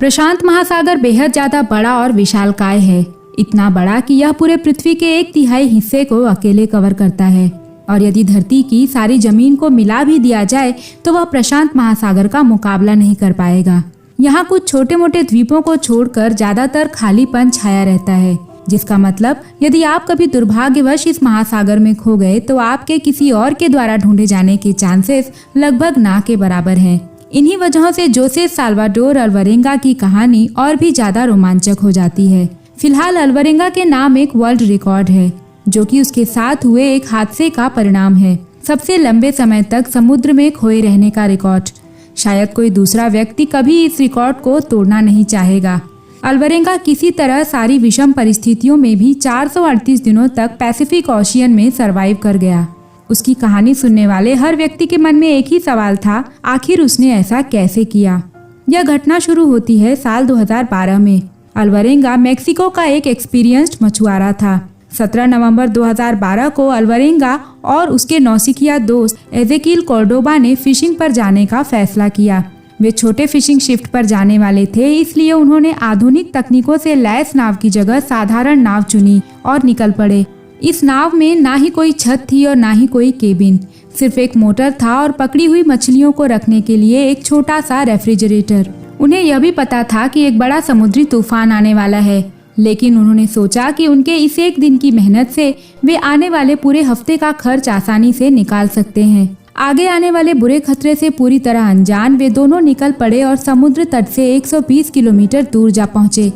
प्रशांत महासागर बेहद ज्यादा बड़ा और विशालकाय है, इतना बड़ा कि यह पूरे पृथ्वी के 1/3 हिस्से को अकेले कवर करता है। और यदि धरती की सारी जमीन को मिला भी दिया जाए तो वह प्रशांत महासागर का मुकाबला नहीं कर पाएगा। यहाँ कुछ छोटे मोटे द्वीपों को छोड़कर ज्यादातर खालीपन छाया रहता है, जिसका मतलब यदि आप कभी दुर्भाग्यवश इस महासागर में खो गए तो आपके किसी और के द्वारा ढूंढे जाने के चांसेस लगभग ना के बराबर हैं। इन्हीं वजहों से जोसे साल्वाडोर अल्वारेंगा की कहानी और भी ज्यादा रोमांचक हो जाती है। फिलहाल अल्वारेंगा के नाम एक वर्ल्ड रिकॉर्ड है, जो कि उसके साथ हुए एक हादसे का परिणाम है। सबसे लंबे समय तक समुद्र में खोए रहने का रिकॉर्ड। शायद कोई दूसरा व्यक्ति कभी इस रिकॉर्ड को तोड़ना नहीं चाहेगा। अल्वारेंगा किसी तरह सारी विषम परिस्थितियों में भी 438 दिनों तक पैसिफिक ओशियन में सरवाइव कर गया। उसकी कहानी सुनने वाले हर व्यक्ति के मन में एक ही सवाल था, आखिर उसने ऐसा कैसे किया। यह घटना शुरू होती है साल 2012 में। अल्वारेंगा मेक्सिको का एक एक्सपीरियंस्ड मछुआरा था। 17 नवंबर 2012 को अल्वारेंगा और उसके नौसिखिया दोस्त एजेकिल कॉर्डोबा ने फिशिंग पर जाने का फैसला किया। वे छोटे फिशिंग शिफ्ट पर जाने वाले थे, इसलिए उन्होंने आधुनिक तकनीकों से लैस नाव की जगह साधारण नाव चुनी और निकल पड़े। इस नाव में ना ही कोई छत थी और ना ही कोई केबिन, सिर्फ एक मोटर था और पकड़ी हुई मछलियों को रखने के लिए एक छोटा सा रेफ्रिजरेटर। उन्हें यह भी पता था कि एक बड़ा समुद्री तूफान आने वाला है, लेकिन उन्होंने सोचा कि उनके इस एक दिन की मेहनत से वे आने वाले पूरे हफ्ते का खर्च आसानी से निकाल सकते हैं। आगे आने वाले बुरे खतरे से पूरी तरह अनजान वे दोनों निकल पड़े और समुद्र तट से 120 किलोमीटर दूर जा पहुंचे।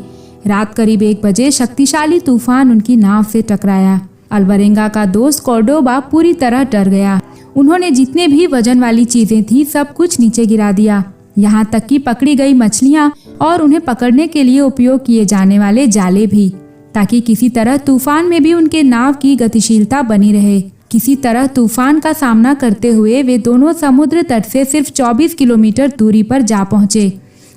रात करीब 1 बजे शक्तिशाली तूफान उनकी नाव से टकराया। अल्वारेंगा का दोस्त कॉर्डोबा पूरी तरह डर गया। उन्होंने जितने भी वजन वाली चीजें थी सब कुछ नीचे गिरा दिया, यहाँ तक कि पकड़ी गई मछलियाँ और उन्हें पकड़ने के लिए उपयोग किए जाने वाले जाले भी, ताकि किसी तरह तूफान में भी उनके नाव की गतिशीलता बनी रहे। किसी तरह तूफान का सामना करते हुए वे दोनों समुद्र तट से सिर्फ 24 किलोमीटर दूरी पर जा पहुंचे।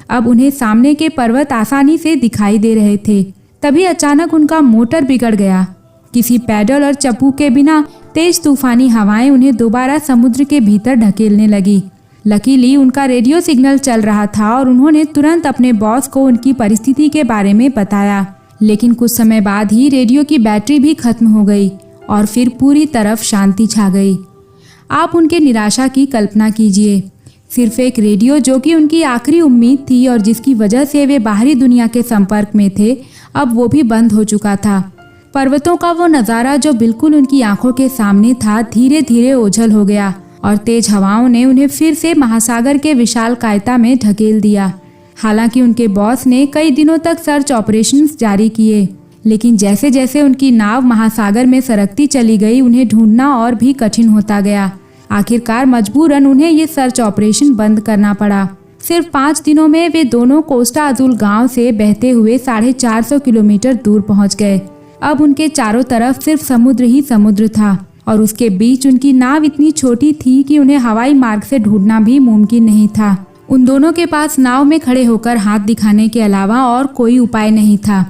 अब उन्हें सामने के पर्वत आसानी से दिखाई दे रहे थे। तभी अचानक उनका मोटर बिगड़ गया। किसी पैडल और चप्पू के बिना तेज तूफानी हवाएं उन्हें दोबारा समुद्र के भीतर ढकेलने लगी। लकीली उनका रेडियो सिग्नल चल रहा था और उन्होंने तुरंत अपने बॉस को उनकी परिस्थिति के बारे में बताया। लेकिन कुछ समय बाद ही रेडियो की बैटरी भी खत्म हो गई और फिर पूरी तरफ शांति छा गई। आप उनके निराशा की कल्पना कीजिए। सिर्फ एक रेडियो जो कि उनकी आखिरी उम्मीद थी और जिसकी वजह से वे बाहरी दुनिया के संपर्क में थे, अब वो भी बंद हो चुका था। पर्वतों का वो नज़ारा जो बिल्कुल उनकी आंखों के सामने था, धीरे धीरे ओझल हो गया और तेज हवाओं ने उन्हें फिर से महासागर के विशाल कायता में ढकेल दिया। हालांकि उनके बॉस ने कई दिनों तक सर्च ऑपरेशंस जारी किए, लेकिन जैसे जैसे उनकी नाव महासागर में सरकती चली गई, उन्हें ढूंढना और भी कठिन होता गया। आखिरकार मजबूरन उन्हें ये सर्च ऑपरेशन बंद करना पड़ा। सिर्फ 5 दिनों में वे दोनों कोस्टा अजुल गांव से बहते हुए 450 किलोमीटर दूर पहुंच गए। अब उनके चारों तरफ सिर्फ समुद्र ही समुद्र था और उसके बीच उनकी नाव इतनी छोटी थी कि उन्हें हवाई मार्ग से ढूंढना भी मुमकिन नहीं था। उन दोनों के पास नाव में खड़े होकर हाथ दिखाने के अलावा और कोई उपाय नहीं था।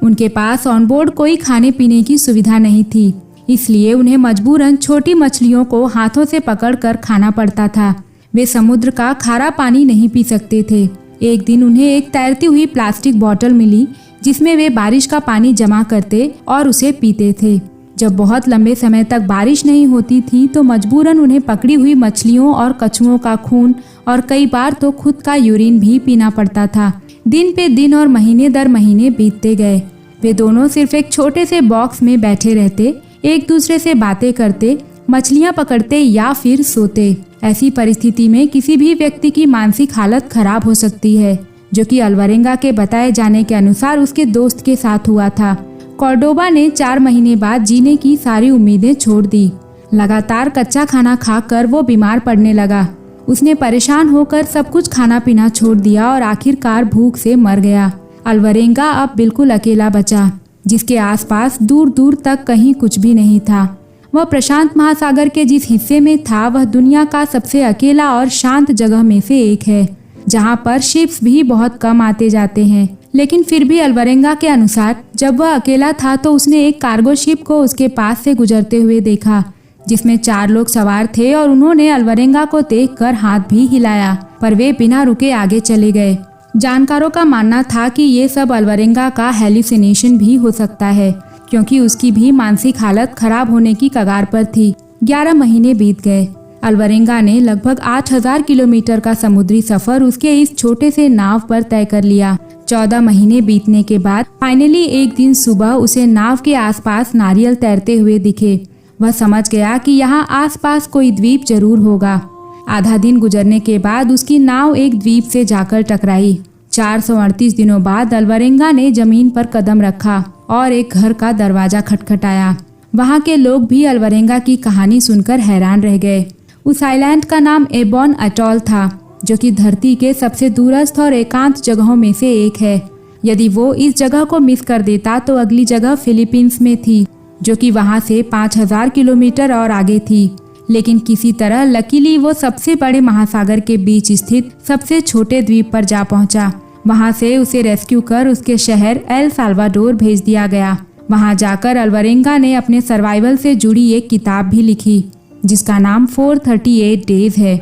उनके पास ऑनबोर्ड कोई खाने पीने की सुविधा नहीं थी, इसलिए उन्हें मजबूरन छोटी मछलियों को हाथों से पकड़कर खाना पड़ता था। वे समुद्र का खारा पानी नहीं पी सकते थे। एक दिन उन्हें एक तैरती हुई प्लास्टिक बोतल मिली, जिसमें वे बारिश का पानी जमा करते और उसे पीते थे। जब बहुत लंबे समय तक बारिश नहीं होती थी तो मजबूरन उन्हें पकड़ी हुई मछलियों और कछुओं का खून और कई बार तो खुद का यूरिन भी पीना पड़ता था। दिन पे दिन और महीने दर महीने बीतते गए। वे दोनों सिर्फ एक छोटे से बॉक्स में बैठे रहते, एक दूसरे से बातें करते, मछलियाँ पकड़ते या फिर सोते। ऐसी परिस्थिति में किसी भी व्यक्ति की मानसिक हालत खराब हो सकती है, जो कि अल्वारेंगा के बताए जाने के अनुसार उसके दोस्त के साथ हुआ था। कॉर्डोबा ने 4 महीने बाद जीने की सारी उम्मीदें छोड़ दी। लगातार कच्चा खाना खाकर वो बीमार पड़ने लगा। उसने परेशान होकर सब कुछ खाना पीना छोड़ दिया और आखिरकार भूख से मर गया। अल्वारेंगा अब बिल्कुल अकेला बचा, जिसके आसपास दूर दूर तक कहीं कुछ भी नहीं था। वह प्रशांत महासागर के जिस हिस्से में था, वह दुनिया का सबसे अकेला और शांत जगह में से एक है, जहाँ पर शिप्स भी बहुत कम आते जाते हैं। लेकिन फिर भी अल्वारेंगा के अनुसार जब वह अकेला था तो उसने एक कार्गो शिप को उसके पास से गुजरते हुए देखा, जिसमें 4 लोग सवार थे और उन्होंने अल्वारेंगा को देखकर हाथ भी हिलाया, पर वे बिना रुके आगे चले गए। जानकारों का मानना था कि ये सब अल्वरेंगा का हेल्यूसिनेशन भी हो सकता है, क्योंकि उसकी भी मानसिक हालत खराब होने की कगार पर थी। 11 महीने बीत गए। अल्वरेंगा ने लगभग 8000 किलोमीटर का समुद्री सफर उसके इस छोटे से नाव पर तय कर लिया। 14 महीने बीतने के बाद फाइनली एक दिन सुबह उसे नाव के आसपास नारियल तैरते हुए दिखे। वह समझ गया कि यहाँ आसपास कोई द्वीप जरूर होगा। आधा दिन गुजरने के बाद उसकी नाव एक द्वीप से जाकर टकराई। 438 दिनों बाद अल्वरेंगा ने जमीन पर कदम रखा और एक घर का दरवाजा खटखटाया। वहाँ के लोग भी अल्वरेंगा की कहानी सुनकर हैरान रह गए। उस आइलैंड का नाम एबॉन अटॉल था, जो कि धरती के सबसे दूरस्थ और एकांत जगहों में से एक है। यदि वो इस जगह को मिस कर देता तो अगली जगह फिलीपींस में थी, जो कि वहाँ से 5000 किलोमीटर और आगे थी। लेकिन किसी तरह लकीली वो सबसे बड़े महासागर के बीच स्थित सबसे छोटे द्वीप पर जा पहुंचा। वहां से उसे रेस्क्यू कर उसके शहर एल साल्वाडोर भेज दिया गया। वहां जाकर अल्वरेंगा ने अपने सर्वाइवल से जुड़ी एक किताब भी लिखी, जिसका नाम 438 डेज है।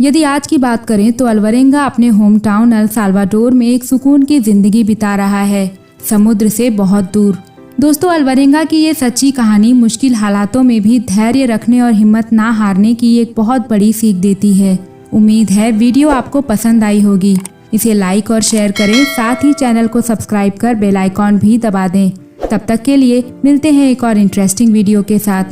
यदि आज की बात करें तो अल्वरेंगा अपने होम टाउन एल साल्वाडोर में एक सुकून की जिंदगी बिता रहा है, समुद्र से बहुत दूर। दोस्तों, अल्वरेंगा की ये सच्ची कहानी मुश्किल हालातों में भी धैर्य रखने और हिम्मत ना हारने की एक बहुत बड़ी सीख देती है। उम्मीद है वीडियो आपको पसंद आई होगी। इसे लाइक और शेयर करें, साथ ही चैनल को सब्सक्राइब कर बेल आइकॉन भी दबा दें। तब तक के लिए मिलते हैं एक और इंटरेस्टिंग वीडियो के साथ।